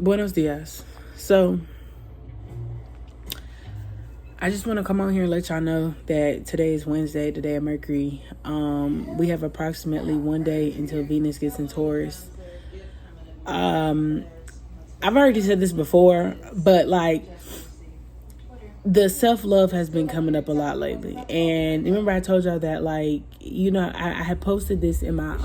Buenos dias. So, I just want to come on here and let y'all know that today is Wednesday, the day of Mercury. We have approximately 1 day until Venus gets in Taurus. I've already said this before, but like, the self-love has been coming up a lot lately. And remember I told y'all that, like, you know, I had posted this in my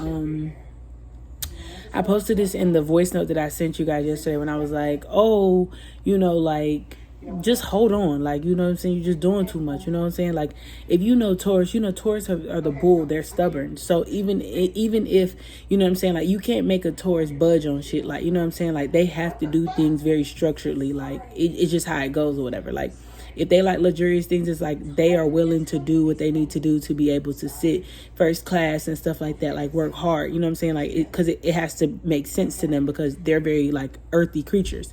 I posted this in the voice note that I sent you guys yesterday when I was like, oh, you know, like, just hold on. Like, you know what I'm saying? You're just doing too much. You know what I'm saying? Like, if you know Taurus, Taurus are the bull. They're stubborn. So even if, you know what I'm saying? Like, you can't make a Taurus budge on shit. Like, you know what I'm saying? Like, they have to do things very structuredly. Like, it's just how it goes or whatever. Like, if they like luxurious things, it's like they are willing to do what they need to do to be able to sit first class and stuff like that, like work hard, you know what I'm saying? Like, because it has to make sense to them because they're very like earthy creatures.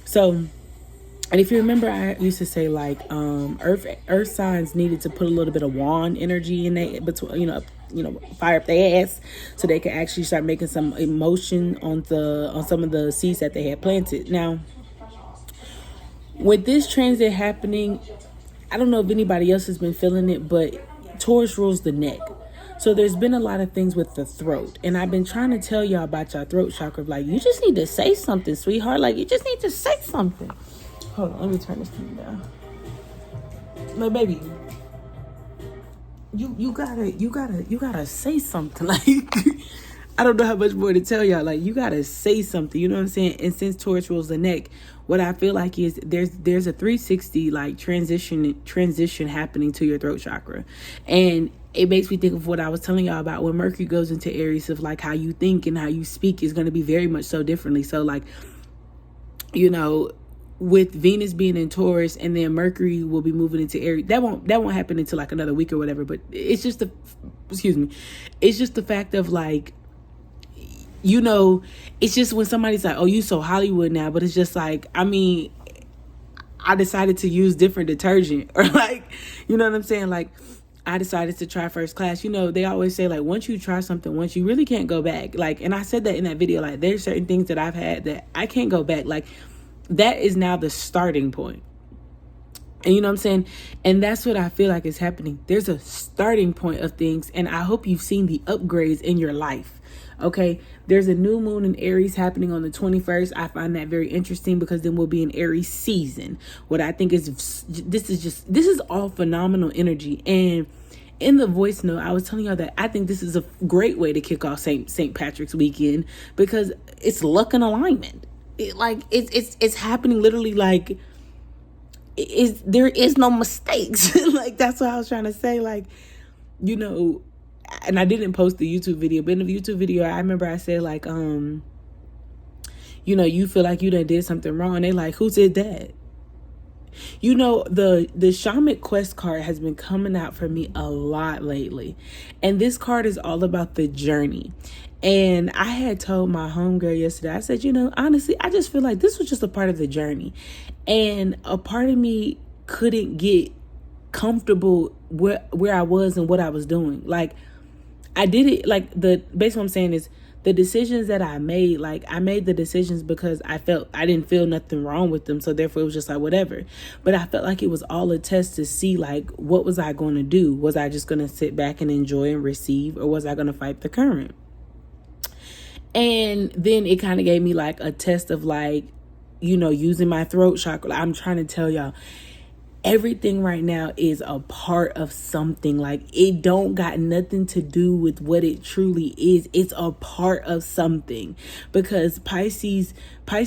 So, and if you remember, I used to say like earth signs needed to put a little bit of wand energy in they between, fire up their ass so they can actually start making some emotion on some of the seeds that they had planted. Now, with this transit happening, I don't know if anybody else has been feeling it, but Taurus rules the neck. So there's been a lot of things with the throat. And I've been trying to tell y'all about your throat chakra. Like, you just need to say something, sweetheart. Like, you just need to say something. Hold on, let me turn this thing down. My baby, you gotta say something. Like, I don't know how much more to tell y'all. Like, you gotta say something, you know what I'm saying? And since Taurus rules the neck, what I feel like is there's a 360 like transition happening to your throat chakra. And it makes me think of what I was telling y'all about when Mercury goes into Aries, of like how you think and how you speak is going to be very much so differently. So like, with Venus being in Taurus and then Mercury will be moving into Aries, that won't happen until like another week or whatever. But it's just it's just the fact of like, it's just when somebody's like, oh, you so Hollywood now, but it's just like, I mean, I decided to use different detergent, or like, you know what I'm saying? Like, I decided to try first class. They always say like, once you try something once, you really can't go back. Like, and I said that in that video, like, there's certain things that I've had that I can't go back. Like, that is now the starting point. And you know what I'm saying? And that's what I feel like is happening. There's a starting point of things. And I hope you've seen the upgrades in your life. Okay, there's a new moon in Aries happening on the 21st. I find that very interesting because then we'll be in Aries season. What I think is this is all phenomenal energy. And in the voice note, I was telling y'all that I think this is a great way to kick off St. Patrick's weekend because it's luck and alignment. It's happening literally like there is no mistakes. Like, that's what I was trying to say. Like, and I didn't post the YouTube video, but in the YouTube video, I remember I said like, you feel like you done did something wrong. And they like, who did that? The Shamanic Quest card has been coming out for me a lot lately. And this card is all about the journey. And I had told my homegirl yesterday, I said, honestly, I just feel like this was just a part of the journey. And a part of me couldn't get comfortable where I was and what I was doing. Like, I did it, like, basically what I'm saying is the decisions that I made, like, I made the decisions because I didn't feel nothing wrong with them. So therefore it was just like, whatever. But I felt like it was all a test to see, like, what was I going to do? Was I just going to sit back and enjoy and receive, or was I going to fight the current? And then it kind of gave me like a test of like, using my throat chakra. I'm trying to tell y'all, everything right now is a part of something. Like, it don't got nothing to do with what it truly is. It's a part of something, because Pisces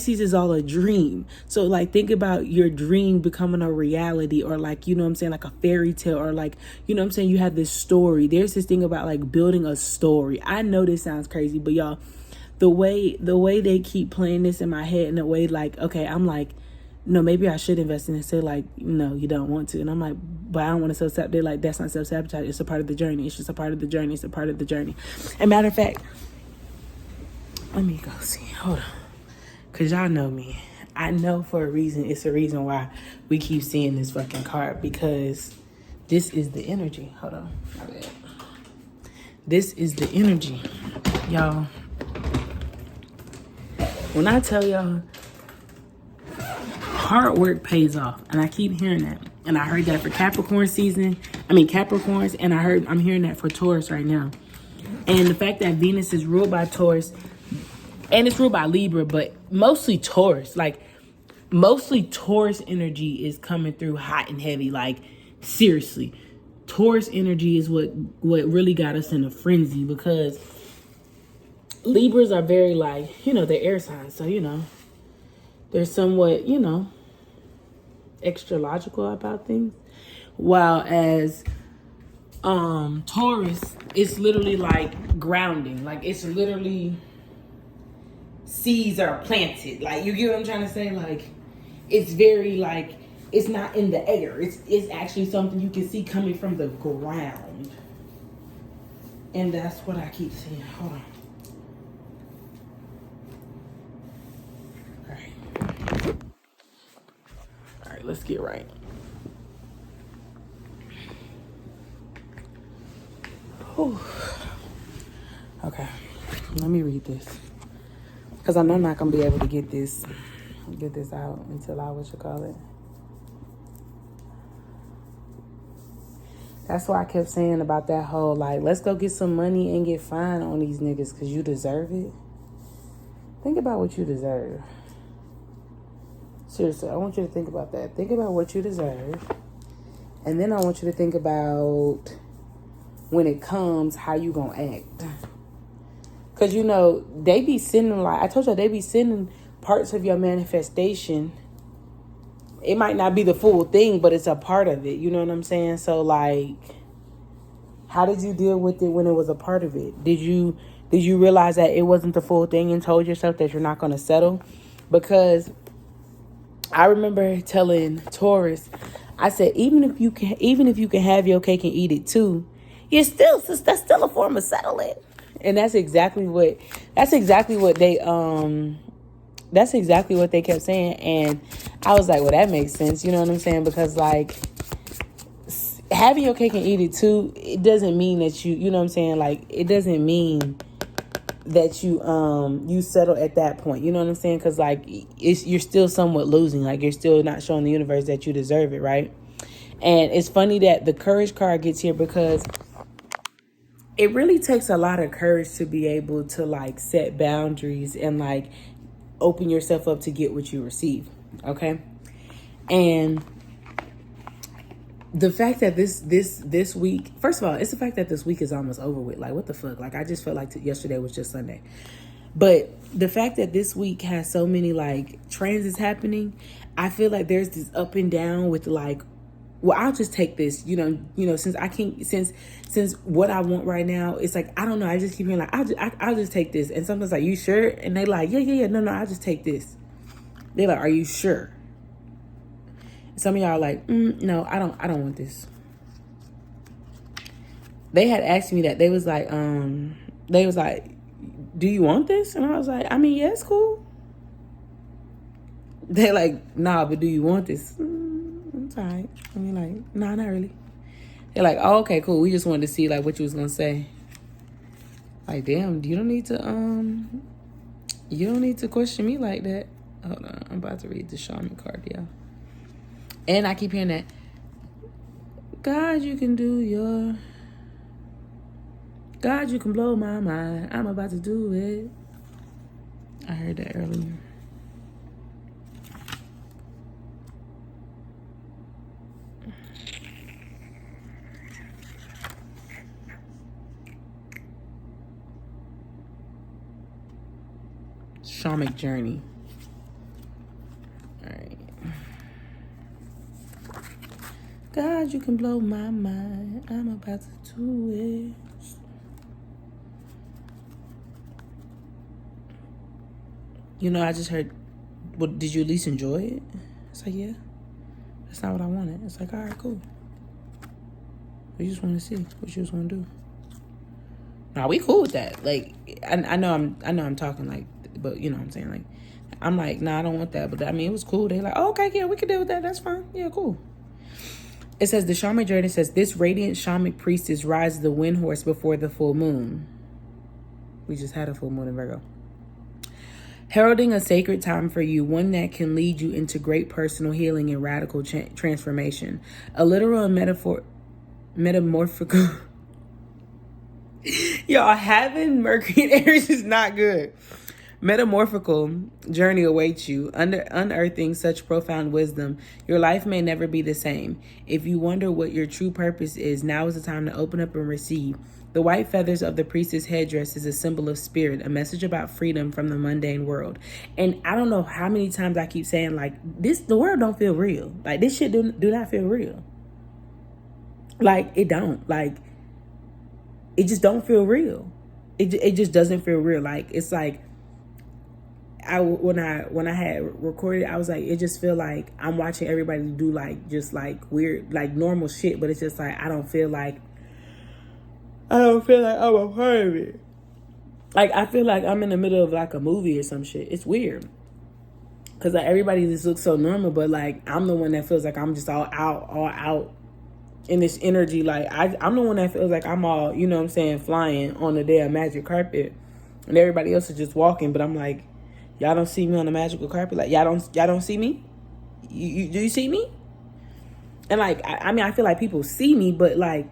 is all a dream. So like, think about your dream becoming a reality, or like, like a fairy tale, or like, you have this story. There's this thing about like building a story. I know this sounds crazy, but y'all, the way they keep playing this in my head in a way like, okay, I'm like, no, maybe I should invest in it. Say like, no, you don't want to. And I'm like, but I don't want to self-sabotage. They're like, that's not self-sabotage. It's a part of the journey. It's just a part of the journey. It's a part of the journey. And matter of fact, let me go see. Hold on. Because y'all know me. I know for a reason. It's a reason why we keep seeing this fucking card. Because this is the energy. Hold on. My bad. This is the energy. Y'all. When I tell y'all, Hard work pays off, and I keep hearing that. And I heard that for Capricorn season. Capricorns, and I'm hearing that for Taurus right now. And the fact that Venus is ruled by Taurus, and it's ruled by Libra, but mostly Taurus. Like, mostly Taurus energy is coming through hot and heavy. Like, seriously. Taurus energy is what really got us in a frenzy, because Libras are very, like, they're air signs. So, they're somewhat, extra logical about things. While as Taurus, it's literally like grounding. Like, it's literally seeds are planted. Like, you get what I'm trying to say? Like, it's very, like, it's not in the air. It's actually something you can see coming from the ground. And that's what I keep saying. Hold on. All right, let's get right. Whew. Okay, let me read this, because I know I'm not gonna be able to get this out until That's why I kept saying about that whole, like, let's go get some money and get fine on these niggas because you deserve it. Think about what you deserve. Seriously, I want you to think about that. Think about what you deserve. And then I want you to think about, when it comes, how you gonna act. Because, they be sending, like, I told you, they be sending parts of your manifestation. It might not be the full thing, but it's a part of it. You know what I'm saying? So, like, how did you deal with it when it was a part of it? Did you realize that it wasn't the full thing and told yourself that you're not going to settle? Because I remember telling Taurus, I said, even if you can have your cake and eat it too, that's still a form of settling. And that's exactly what they kept saying. And I was like, well, that makes sense. You know what I'm saying? Because, like, having your cake and eat it too, it doesn't mean that you know what I'm saying? Like, it doesn't mean that you settle at that point. You know what I'm saying? Because, like, you're still somewhat losing. Like, you're still not showing the universe that you deserve it, right? And it's funny that the courage card gets here, because it really takes a lot of courage to be able to, like, set boundaries and, like, open yourself up to get what you receive. Okay. And the fact that this week, first of all, it's the fact that this week is almost over with. Like, what the fuck? Like, I just felt like yesterday was just Sunday. But the fact that this week has so many, like, transits happening, I feel like there's this up and down with, like, well, I'll just take this, since what I want right now, it's like, I don't know. I just keep hearing, like, I'll just take this. And sometimes, like, you sure? And they like, yeah. No, I'll just take this. They're like, are you sure? Some of y'all are like, no, I don't want this. They had asked me that. They was like, do you want this? And I was like, yeah, it's cool. They're like, nah, but do you want this? It's all right. Like, nah, not really. They're like, oh, okay, cool. We just wanted to see, like, what you was gonna say. Like, damn, you don't need to question me like that. Hold on, I'm about to read the shaman card, y'all. And I keep hearing that, God, you can blow my mind. I'm about to do it. I heard that earlier. Shamanic journey. All right. God, you can blow my mind. I'm about to do it. I just heard, well, did you at least enjoy it? It's like, yeah. That's not what I wanted. It's like, all right, cool. We just want to see what you was going to do. Nah, we cool with that. Like, I know I'm talking, like, but you know what I'm saying? Like, I'm like, nah, I don't want that. But it was cool. They like, oh, okay, yeah, we can deal with that. That's fine. Yeah, cool. It says, the Shamanic journey says, this radiant Shamanic priestess rides the wind horse before the full moon. We just had a full moon in Virgo. Heralding a sacred time for you, one that can lead you into great personal healing and radical transformation. A literal and metamorphical. Y'all, having Mercury and Aries is not good. Metamorphical journey awaits you. Unearthing such profound wisdom, your life may never be the same. If you wonder what your true purpose is, now is the time to open up and receive. The white feathers of the priestess headdress is a symbol of spirit, a message about freedom from the mundane world. And I don't know how many times I keep saying, like, the world don't feel real. Like, this shit do not feel real. Like, it don't. Like, it just don't feel real. It just doesn't feel real. Like, it's like, when I had recorded, I was like, it just feel like I'm watching everybody do like just like weird, like normal shit, but it's just like I don't feel like I'm a part of it. Like, I feel like I'm in the middle of like a movie or some shit. It's weird because like everybody just looks so normal, but like I'm the one that feels like I'm just all out in this energy. Like I'm the one that feels like I'm all, you know what I'm saying, flying on the damn magic carpet, and everybody else is just walking, but I'm like, y'all don't see me on the magical carpet. Like, y'all don't see me. Do you see me? And like, I mean, I feel like people see me, but like,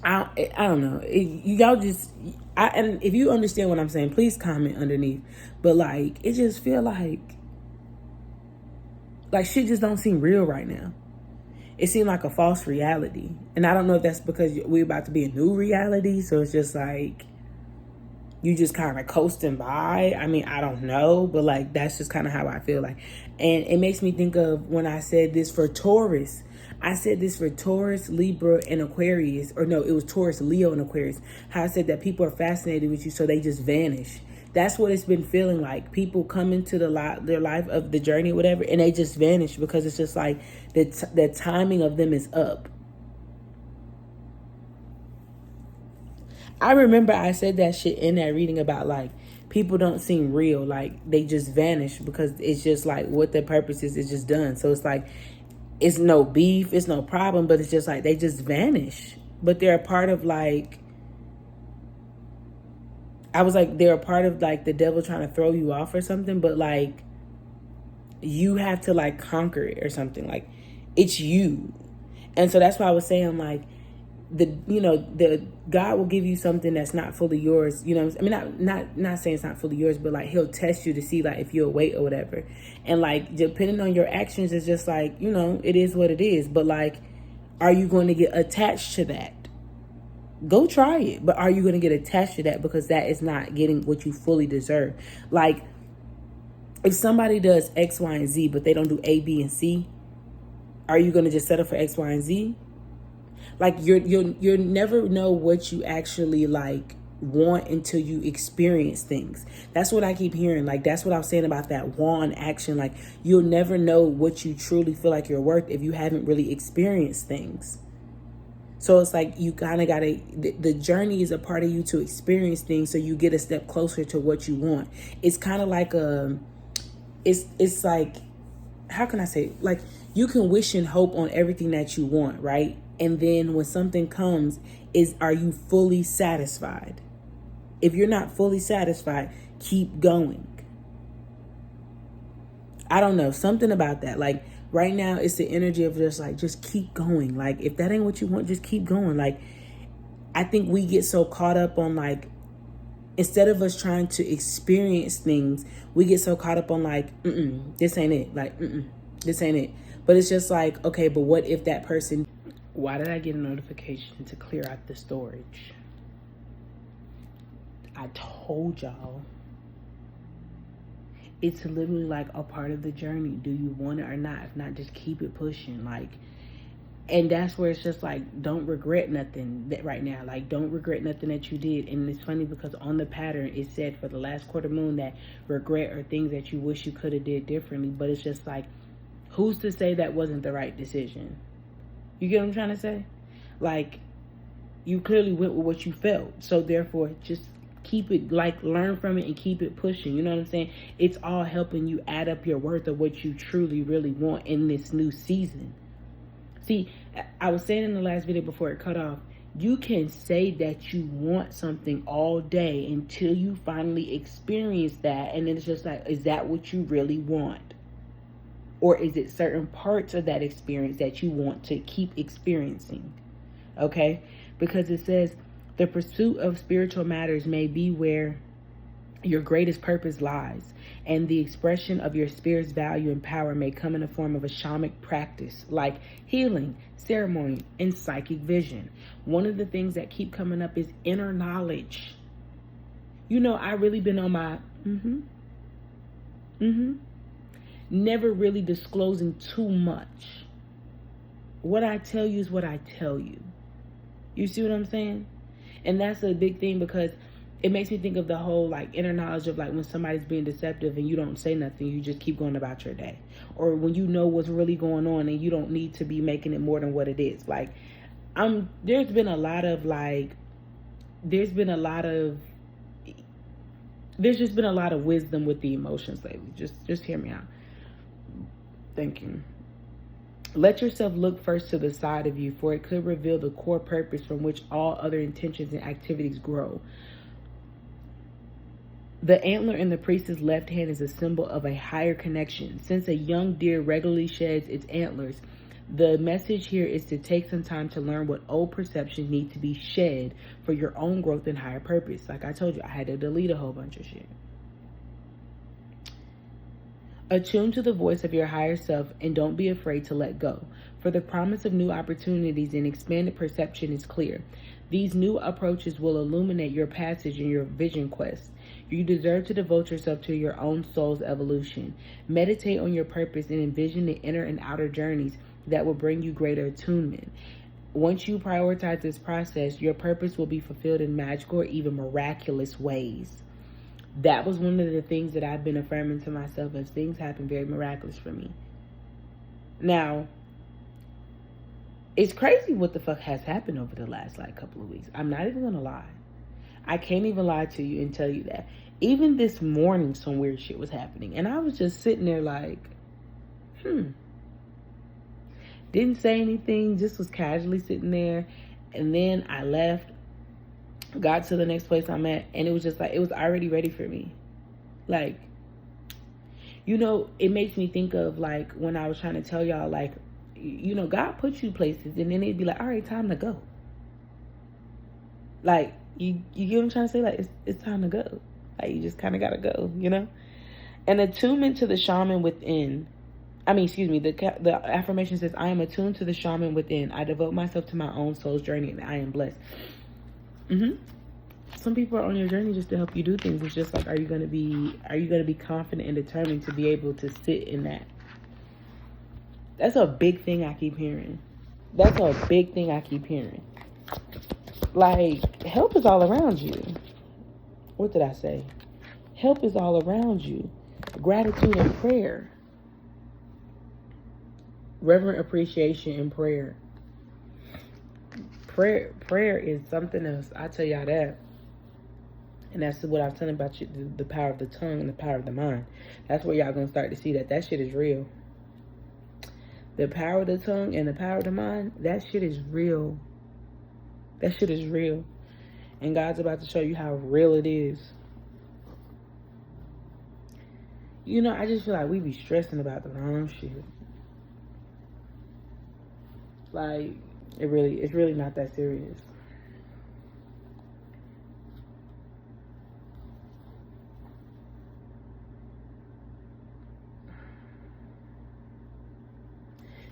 I don't know. And if you understand what I'm saying, please comment underneath. But like, it just feel like shit just don't seem real right now. It seemed like a false reality, and I don't know if that's because we're about to be a new reality. So it's just like, you just kind of coasting by. I mean, I don't know, but like, that's just kind of how I feel like. And it makes me think of when I said this for Taurus. I said this for Taurus, Libra, and Aquarius. Or no, it was Taurus, Leo, and Aquarius. How I said that people are fascinated with you, so they just vanish. That's what it's been feeling like. People come into their life of the journey, whatever, and they just vanish because it's just like the timing of them is up. I remember I said that shit in that reading about like people don't seem real, like they just vanish because it's just like what their purpose is just done. So it's like it's no beef, it's no problem, but it's just like they just vanish. But they're a part of like, I was like, they're a part of like the devil trying to throw you off or something, but like you have to like conquer it or something. Like, it's you. And so that's why I was saying like, the God will give you something that's not fully yours. You know, I mean, not saying it's not fully yours, but like he'll test you to see like if you'll wait or whatever. And like, depending on your actions, it's just like, you know, it is what it is. But like, are you going to get attached to that? Go try it. But are you going to get attached to that because that is not getting what you fully deserve? Like, if somebody does X, Y, and Z, but they don't do A, B, and C, are you going to just settle for X, Y, and Z? Like, you'll never know what you actually like want until you experience things. That's what I keep hearing. Like, that's what I was saying about that wand action. Like, you'll never know what you truly feel like you're worth if you haven't really experienced things. So it's like you kind of gotta, the journey is a part of you to experience things, so you get a step closer to what you want. It's kind of like it's like, how can I say it? Like, you can wish and hope on everything that you want, right? And then when something comes, are you fully satisfied? If you're not fully satisfied, keep going. I don't know, something about that. Like, right now, it's the energy of just keep going. Like, if that ain't what you want, just keep going. Like, I think we get so caught up on like, instead of us trying to experience things, we get so caught up on like, this ain't it. Like, this ain't it. But it's just like, okay, but what if that person... Why did I get a notification to clear out the storage? I told y'all. It's literally like a part of the journey. Do you want it or not? If not, just keep it pushing. Like, and that's where it's just like, don't regret nothing that right now. Like, don't regret nothing that you did. And it's funny because on the pattern, it said for the last quarter moon that regret are things that you wish you could have did differently. But it's just like, who's to say that wasn't the right decision? You get what I'm trying to say? Like, you clearly went with what you felt. So therefore, just keep it, like, learn from it and keep it pushing. You know what I'm saying? It's all helping you add up your worth of what you truly, really want in this new season. See, I was saying in the last video before it cut off, You can say that you want something all day until you finally experience that. And then it's just like, is that what you really want? Or is it certain parts of that experience that you want to keep experiencing? Okay? Because it says, the pursuit of spiritual matters may be where your greatest purpose lies, and the expression of your spirit's value and power may come in the form of a shamanic practice like healing, ceremony, and psychic vision. One of the things that keep coming up is inner knowledge. You know, I really been on my never really disclosing too much. What I tell you is what I tell you. You see what I'm saying? And that's a big thing, because it makes me think of the whole like inner knowledge of like when somebody's being deceptive and you don't say nothing, you just keep going about your day. Or when you know what's really going on and you don't need to be making it more than what it is. Like, there's just been a lot of wisdom with the emotions lately. Just hear me out. Thank you. Let yourself look first to the side of you, for it could reveal the core purpose from which all other intentions and activities grow. The antler in the priest's left hand is a symbol of a higher connection. Since a young deer regularly sheds its antlers, the message here is to take some time to learn what old perceptions need to be shed for your own growth and higher purpose. Like I told you, I had to delete a whole bunch of shit. Attune to the voice of your higher self and don't be afraid to let go, for the promise of new opportunities and expanded perception is clear. These new approaches will illuminate your passage in your vision quest. You deserve to devote yourself to your own soul's evolution. Meditate on your purpose and envision the inner and outer journeys that will bring you greater attunement. Once you prioritize this process, your purpose will be fulfilled in magical or even miraculous ways. That was one of the things that I've been affirming to myself, as things happen very miraculous for me. Now, it's crazy what the fuck has happened over the last couple of weeks. I'm not even gonna lie. I can't even lie to you and tell you that. Even this morning, some weird shit was happening. And I was just sitting there like, Didn't say anything, just was casually sitting there. And then I left, got to the next place I'm at, and it was just like, it was already ready for me. Like, you know, it makes me think of like when I was trying to tell y'all, like, you know, God puts you places and then it'd be like, all right, time to go. Like, you get what I'm trying to say? Like, it's time to go. Like, you just kind of got to go, you know? An attunement to the shaman within. The affirmation says, I am attuned to the shaman within. I devote myself to my own soul's journey and I am blessed. Some people are on your journey just to help you do things. It's just like, are you going to be confident and determined to be able to sit in that? That's a big thing I keep hearing. Like, help is all around you. What did I say? Help is all around you. Gratitude and prayer. Reverent appreciation and prayer. Prayer is something else. I tell y'all that. And that's what I was telling about you, the power of the tongue and the power of the mind. That's where y'all gonna start to see that shit is real. The power of the tongue and the power of the mind, that shit is real. That shit is real. And God's about to show you how real it is. You know, I just feel like we be stressing about the wrong shit. Like, it's really not that serious.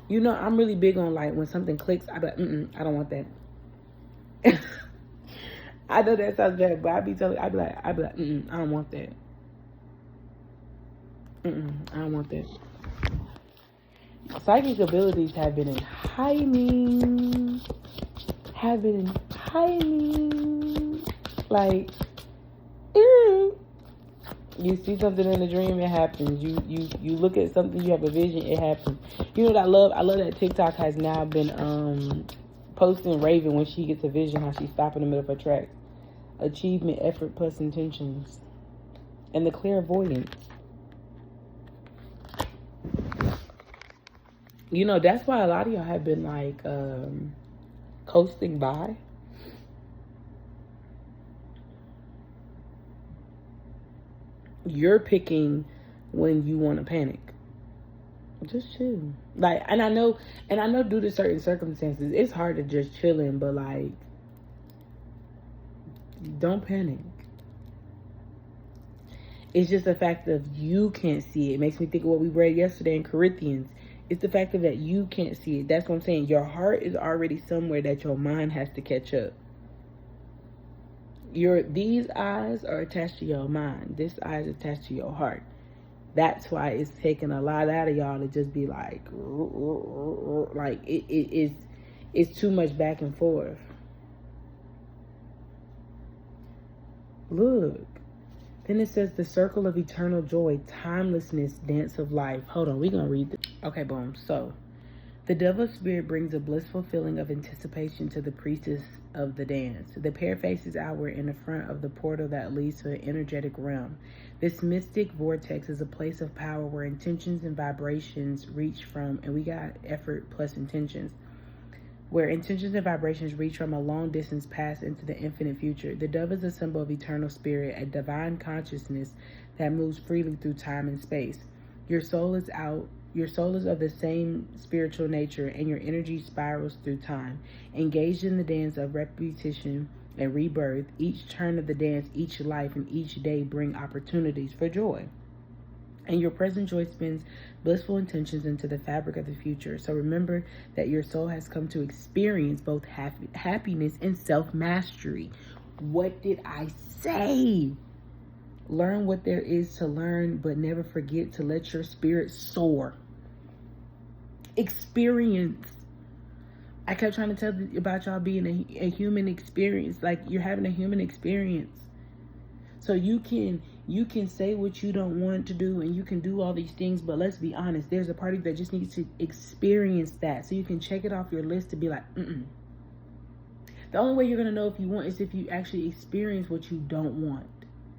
You know, I'm really big on like when something clicks, I be like, I don't want that. I know that sounds bad, but I be like, I don't want that. I don't want that. Psychic abilities have been in heightening. Like, you see something in a dream, it happens. You look at something, you have a vision, it happens. You know what I love? I love that TikTok has now been posting Raven when she gets a vision, how she stops in the middle of her tracks. Achievement, effort, plus intentions. And the clairvoyance. You know, that's why a lot of y'all have been like coasting by. You're picking when you want to panic. Just chill. Like, and I know due to certain circumstances, it's hard to just chillin', but like, don't panic. It's just the fact that you can't see it. It makes me think of what we read yesterday in Corinthians. It's the fact that you can't see it. That's what I'm saying. Your heart is already somewhere that your mind has to catch up. These eyes are attached to your mind. This eye is attached to your heart. That's why it's taking a lot out of y'all to just be like it's too much back and forth. Look. Then it says the circle of eternal joy, timelessness, dance of life. Hold on, we're going to read this. Okay, boom. So, the devil's spirit brings a blissful feeling of anticipation to the priestess of the dance. The pair faces outward in the front of the portal that leads to an energetic realm. This mystic vortex is a place of power where intentions and vibrations reach from, and we got effort plus intentions, where intentions and vibrations reach from a long distance past into the infinite future. The dove is a symbol of eternal spirit, a divine consciousness that moves freely through time and space. Your soul is of the same spiritual nature, and your energy spirals through time. Engaged in the dance of repetition and rebirth, each turn of the dance, each life, and each day bring opportunities for joy. And your present joy spins blissful intentions into the fabric of the future. So remember that your soul has come to experience both happiness and self-mastery. What did I say? Learn what there is to learn, but never forget to let your spirit soar. Experience. I kept trying to tell you about y'all being a human experience. Like, you're having a human experience. So you can say what you don't want to do, and you can do all these things, but let's be honest, there's a party that just needs to experience that. So you can check it off your list to be like, The only way you're going to know if you want is if you actually experience what you don't want.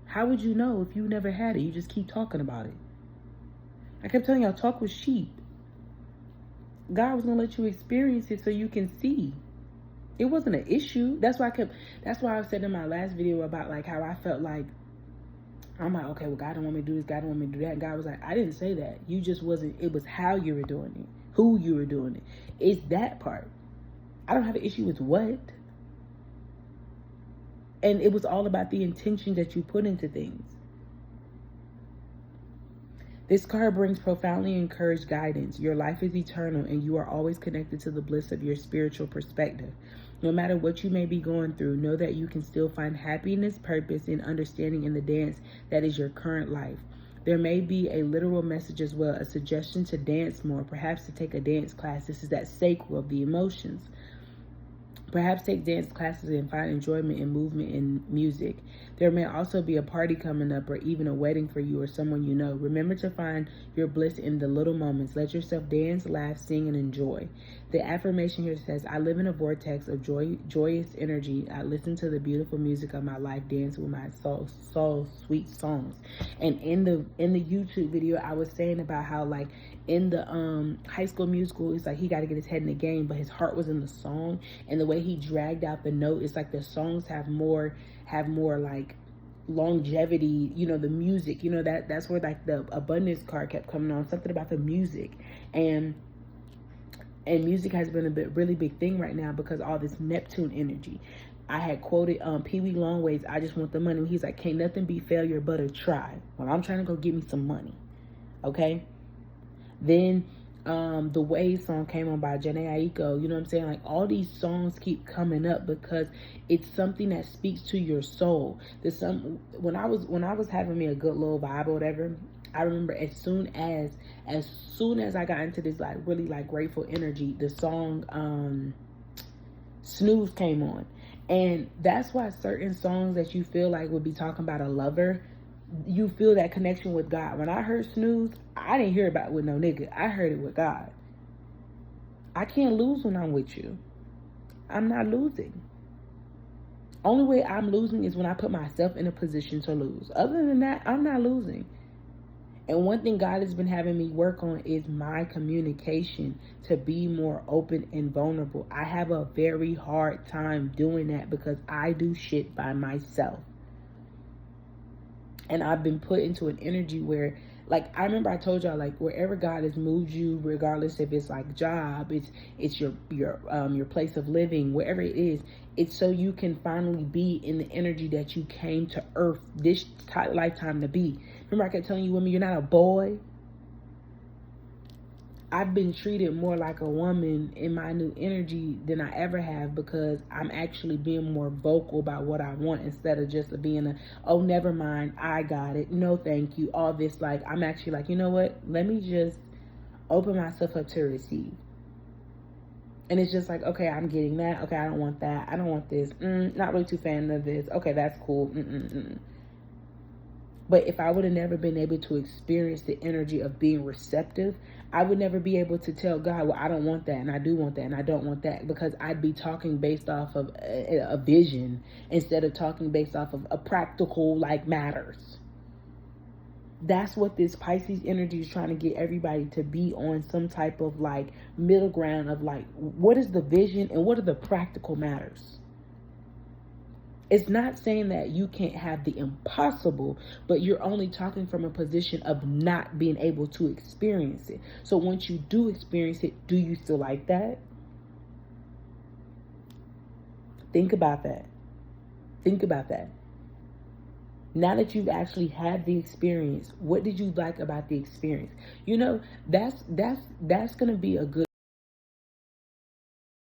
How would you know if you never had it? You just keep talking about it. I kept telling y'all, talk was cheap. God was going to let you experience it so you can see. It wasn't an issue. That's why I said in my last video about like how I felt like, I'm like, okay, well, God don't want me to do this, God don't want me to do that. And God was like, I didn't say that. You just wasn't, it was how you were doing it, who you were doing it. It's that part. I don't have an issue with what. And it was all about the intention that you put into things. This card brings profoundly encouraged guidance. Your life is eternal, and you are always connected to the bliss of your spiritual perspective. No matter what you may be going through, know that you can still find happiness, purpose, and understanding in the dance that is your current life. There may be a literal message as well, a suggestion to dance more, perhaps to take a dance class. This is that sacral of the emotions. Perhaps take dance classes and find enjoyment in movement and music. There may also be a party coming up, or even a wedding for you or someone you know. Remember to find your bliss in the little moments. Let yourself dance, laugh, sing, and enjoy. The affirmation here says, I live in a vortex of joyous energy. I listen to the beautiful music of my life, dance with my soul sweet songs. And in the YouTube video, I was saying about how, like, in the High School Musical, it's like he got to get his head in the game, but his heart was in the song. And the way he dragged out the note, it's like the songs have more like longevity, you know, the music, you know, that's where like the abundance card kept coming on, something about the music. And music has been a really big thing right now because all this Neptune energy. I had quoted Pee Wee Longways, I just want the money. He's like, can't nothing be failure but a try. Well, I'm trying to go get me some money. Okay. Then the Wave song came on by Janae Aiko. You know what I'm saying? Like, all these songs keep coming up because it's something that speaks to your soul. When I was having me a good little vibe or whatever, I remember as soon as I got into this like really like grateful energy, the song Snooze came on. And that's why certain songs that you feel like would be talking about a lover, you feel that connection with God. When I heard Snooze, I didn't hear about it with no nigga. I heard it with God. I can't lose when I'm with you. I'm not losing. Only way I'm losing is when I put myself in a position to lose. Other than that, I'm not losing. And one thing God has been having me work on is my communication, to be more open and vulnerable. I have a very hard time doing that because I do shit by myself. And I've been put into an energy where, like, I remember I told y'all, like, wherever God has moved you, regardless if it's like job, it's your place of living, wherever it is, it's so you can finally be in the energy that you came to earth this lifetime to be. Remember I kept telling you women, you're not a boy. I've been treated more like a woman in my new energy than I ever have, because I'm actually being more vocal about what I want, instead of just being a, oh, never mind, I got it, no thank you, all this. Like, I'm actually like, you know what, let me just open myself up to receive. And it's just like, okay, I'm getting that, okay, I don't want that, I don't want this, not really too fan of this, okay, that's cool. But if I would have never been able to experience the energy of being receptive, I would never be able to tell God, well, I don't want that, and I do want that, and I don't want that, because I'd be talking based off of a vision instead of talking based off of a practical, like, matters. That's what this Pisces energy is trying to get everybody to be on, some type of like middle ground of like, what is the vision and what are the practical matters? It's not saying that you can't have the impossible, but you're only talking from a position of not being able to experience it. So once you do experience it, do you still like that? Think about that. Think about that. Now that you've actually had the experience, what did you like about the experience? You know, that's going to be a good